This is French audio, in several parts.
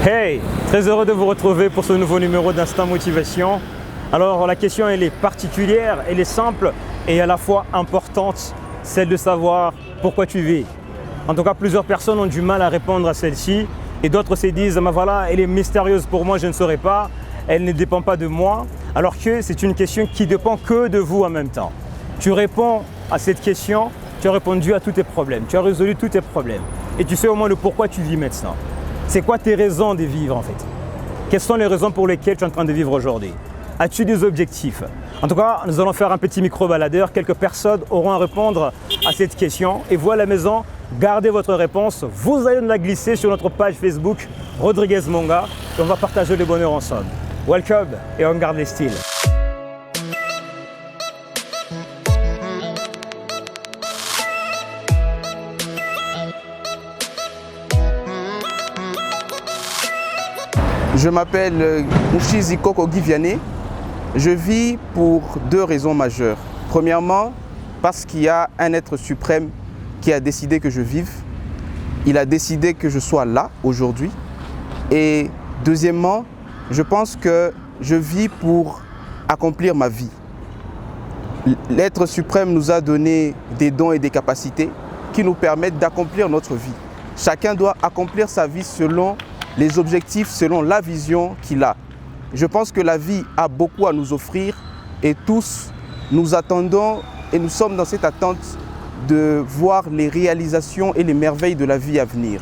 Hey, très heureux de vous retrouver pour ce nouveau numéro d'Instant Motivation. Alors la question elle est particulière, elle est simple et à la fois importante, celle de savoir pourquoi tu vis. En tout cas, plusieurs personnes ont du mal à répondre à celle-ci et d'autres se disent « voilà, elle est mystérieuse pour moi, je ne saurais pas, elle ne dépend pas de moi », alors que c'est une question qui dépend que de vous en même temps. Tu réponds à cette question, tu as répondu à tous tes problèmes, tu as résolu tous tes problèmes et tu sais au moins le pourquoi tu vis maintenant. C'est quoi tes raisons de vivre en fait? Quelles sont les raisons pour lesquelles tu es en train de vivre aujourd'hui? As-tu des objectifs? En tout cas, nous allons faire un petit micro-baladeur. Quelques personnes auront à répondre à cette question. Et vous à la maison, gardez votre réponse. Vous allez nous la glisser sur notre page Facebook Rodriguez Monga et on va partager le bonheur ensemble. Welcome et on garde les styles. Je m'appelle Mouchizi Koko Giviane. Je vis pour deux raisons majeures. Premièrement, parce qu'il y a un être suprême qui a décidé que je vive. Il a décidé que je sois là aujourd'hui. Et deuxièmement, je pense que je vis pour accomplir ma vie. L'être suprême nous a donné des dons et des capacités qui nous permettent d'accomplir notre vie. Chacun doit accomplir sa vie selon les objectifs, selon la vision qu'il a. Je pense que la vie a beaucoup à nous offrir et tous nous attendons et nous sommes dans cette attente de voir les réalisations et les merveilles de la vie à venir.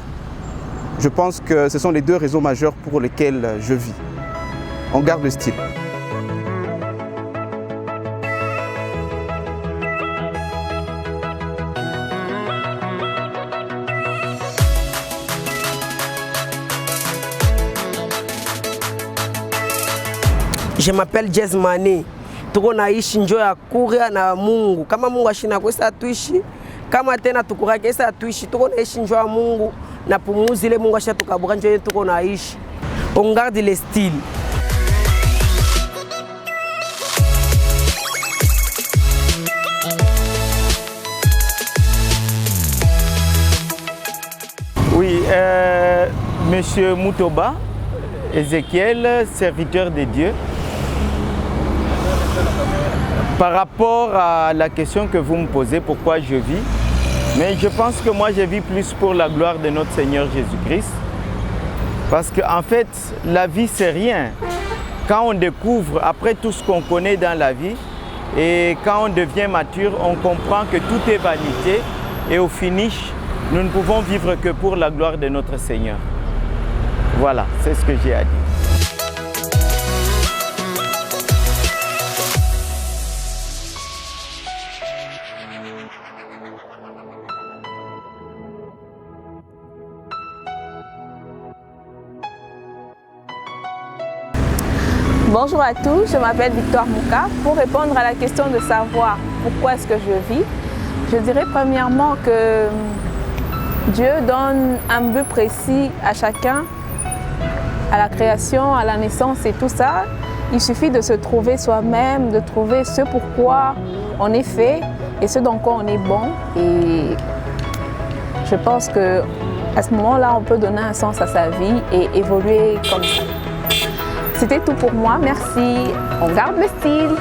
Je pense que ce sont les deux raisons majeures pour lesquelles je vis. On garde le style. Je m'appelle Jazz Mané. Tuko naishi njoo ya kuria na Mungu. Kama Mungu ashina kwesa tuishi, kama tena tukurake esa tuishi. Tuko naishi njoo ya Mungu na pumuzi ile Mungu asha tukabura njoo tuko naishi. On garde le style. Oui, Monsieur Moutoba, Ézéchiel, serviteur de Dieu. Par rapport à la question que vous me posez, pourquoi je vis, mais je pense que moi je vis plus pour la gloire de notre Seigneur Jésus-Christ. Parce qu'en fait, la vie c'est rien. Quand on découvre, après tout ce qu'on connaît dans la vie, et quand on devient mature, on comprend que tout est vanité et au finish, nous ne pouvons vivre que pour la gloire de notre Seigneur. Voilà, c'est ce que j'ai à dire. Bonjour à tous, je m'appelle Victoire Mouka. Pour répondre à la question de savoir pourquoi est-ce que je vis, je dirais premièrement que Dieu donne un but précis à chacun, à la création, à la naissance et tout ça. Il suffit de se trouver soi-même, de trouver ce pourquoi on est fait et ce dans quoi on est bon. Et je pense qu'à ce moment-là, on peut donner un sens à sa vie et évoluer comme ça. C'était tout pour moi, merci. On garde le style.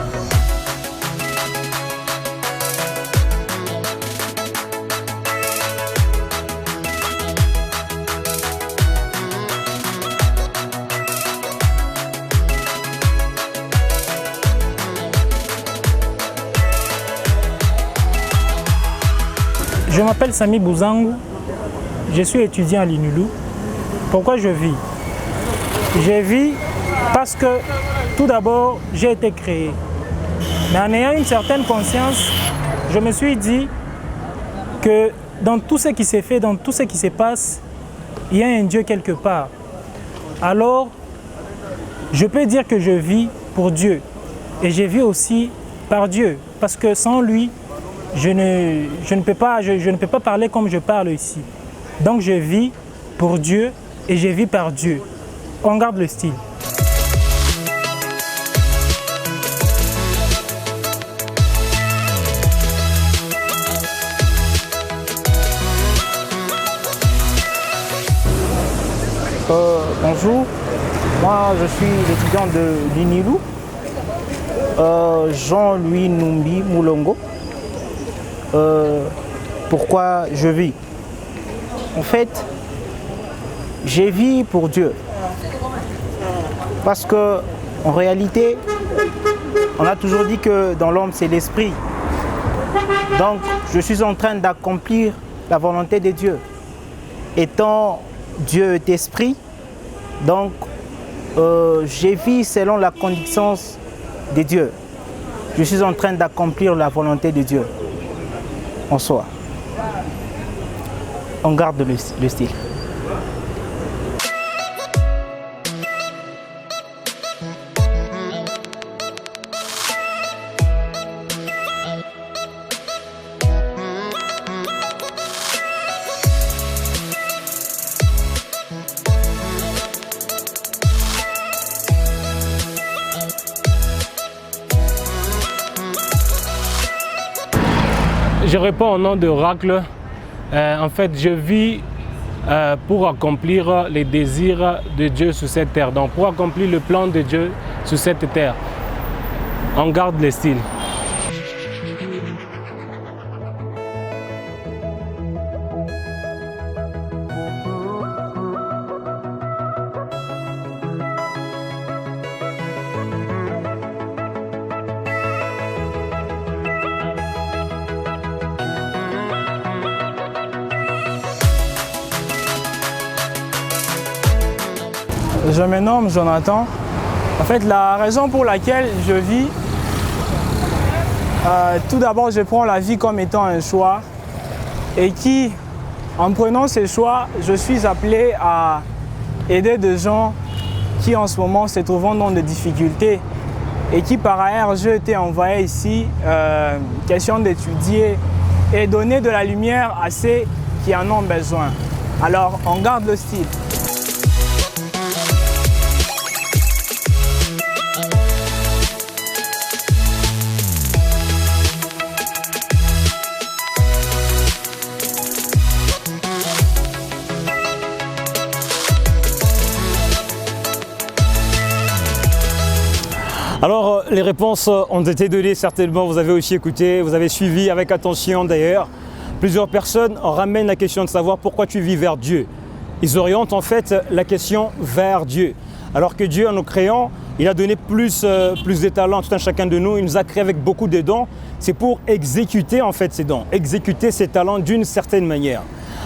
Je m'appelle Sami Bouzangou, je suis étudiant à l'INULU. Pourquoi je vis? Je vis parce que tout d'abord, j'ai été créé. Mais en ayant une certaine conscience, je me suis dit que dans tout ce qui s'est fait, dans tout ce qui se passe, il y a un Dieu quelque part. Alors, je peux dire que je vis pour Dieu. Et je vis aussi par Dieu. Parce que sans lui, je ne peux pas parler comme je parle ici. Donc je vis pour Dieu et je vis par Dieu. On garde le style. Bonjour, moi je suis l'étudiant de l'UNILU, Jean-Louis Numbi Moulongo. Pourquoi je vis? En fait, je vis pour Dieu. Parce que en réalité, on a toujours dit que dans l'homme c'est l'esprit. Donc je suis en train d'accomplir la volonté de Dieu. Étant Dieu est esprit, donc je vis selon la condition de Dieu. Je suis en train d'accomplir la volonté de Dieu en soi. On garde le style. Je réponds au nom d'Oracle. En fait, je vis pour accomplir les désirs de Dieu sur cette terre. Donc, pour accomplir le plan de Dieu sur cette terre. On garde le style. Je me nomme Jonathan. En fait, la raison pour laquelle je vis, tout d'abord, je prends la vie comme étant un choix et qui, en prenant ce choix, je suis appelé à aider des gens qui en ce moment se trouvent dans des difficultés et qui par ailleurs, j'ai été envoyé ici, question d'étudier et donner de la lumière à ceux qui en ont besoin. Alors, on garde le style. Alors, les réponses ont été données certainement, vous avez aussi écouté, vous avez suivi avec attention d'ailleurs. Plusieurs personnes ramènent la question de savoir pourquoi tu vis vers Dieu. Ils orientent en fait la question vers Dieu. Alors que Dieu, en nous créant, il a donné plus de talents à tout un chacun de nous, il nous a créé avec beaucoup de dons. C'est pour exécuter en fait ces dons, exécuter ces talents d'une certaine manière.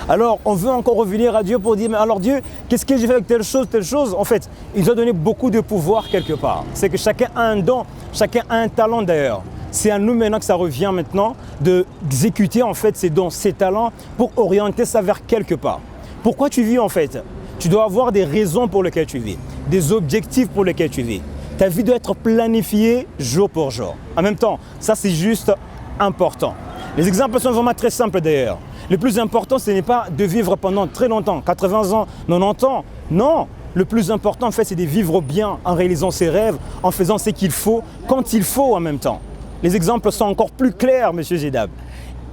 Alors, on veut encore revenir à Dieu pour dire, mais alors Dieu, qu'est-ce que j'ai fait avec telle chose? En fait, il nous a donné beaucoup de pouvoir quelque part. C'est que chacun a un don, chacun a un talent d'ailleurs. C'est à nous maintenant que ça revient maintenant d'exécuter en fait ces dons, ces talents pour orienter ça vers quelque part. Pourquoi tu vis en fait? Tu dois avoir des raisons pour lesquelles tu vis, des objectifs pour lesquels tu vis. Ta vie doit être planifiée jour pour jour. En même temps, ça c'est juste important. Les exemples sont vraiment très simples d'ailleurs. Le plus important, ce n'est pas de vivre pendant très longtemps, 80 ans, 90 ans. Non, le plus important en fait, c'est de vivre bien en réalisant ses rêves, en faisant ce qu'il faut, quand il faut en même temps. Les exemples sont encore plus clairs, monsieur Jedab.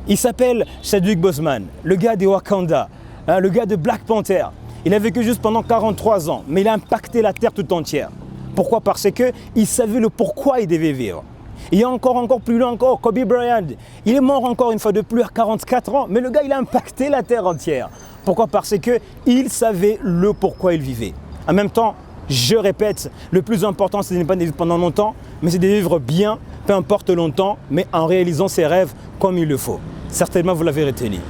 Il s'appelle Chadwick Boseman, le gars de Wakanda, le gars de Black Panther. Il a vécu juste pendant 43 ans, mais il a impacté la terre tout entière. Pourquoi? Parce qu'il savait le pourquoi il devait vivre. Il y a encore plus loin encore, Kobe Bryant. Il est mort encore une fois de plus à 44 ans, mais le gars, il a impacté la terre entière. Pourquoi? Parce qu'il savait le pourquoi il vivait. En même temps, je répète, le plus important, ce n'est pas de vivre pendant longtemps, mais c'est de vivre bien, peu importe longtemps, mais en réalisant ses rêves comme il le faut. Certainement, vous l'avez retenu.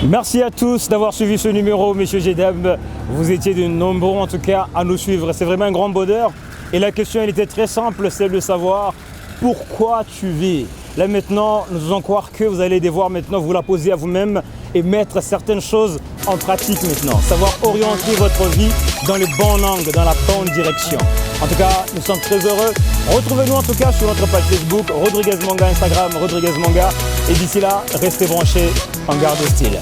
Merci à tous d'avoir suivi ce numéro, Monsieur Jedab. Vous étiez de nombreux en tout cas à nous suivre. C'est vraiment un grand bonheur. Et la question, elle était très simple, c'est de savoir pourquoi tu vis. Là maintenant, nous allons croire que vous allez devoir maintenant vous la poser à vous-même et mettre certaines choses en pratique maintenant. Savoir orienter votre vie dans le bon angle, dans la bonne direction. En tout cas, nous sommes très heureux. Retrouvez-nous en tout cas sur notre page Facebook, Rodriguez Manga, Instagram, Rodriguez Manga. Et d'ici là, restez branchés en garde au style.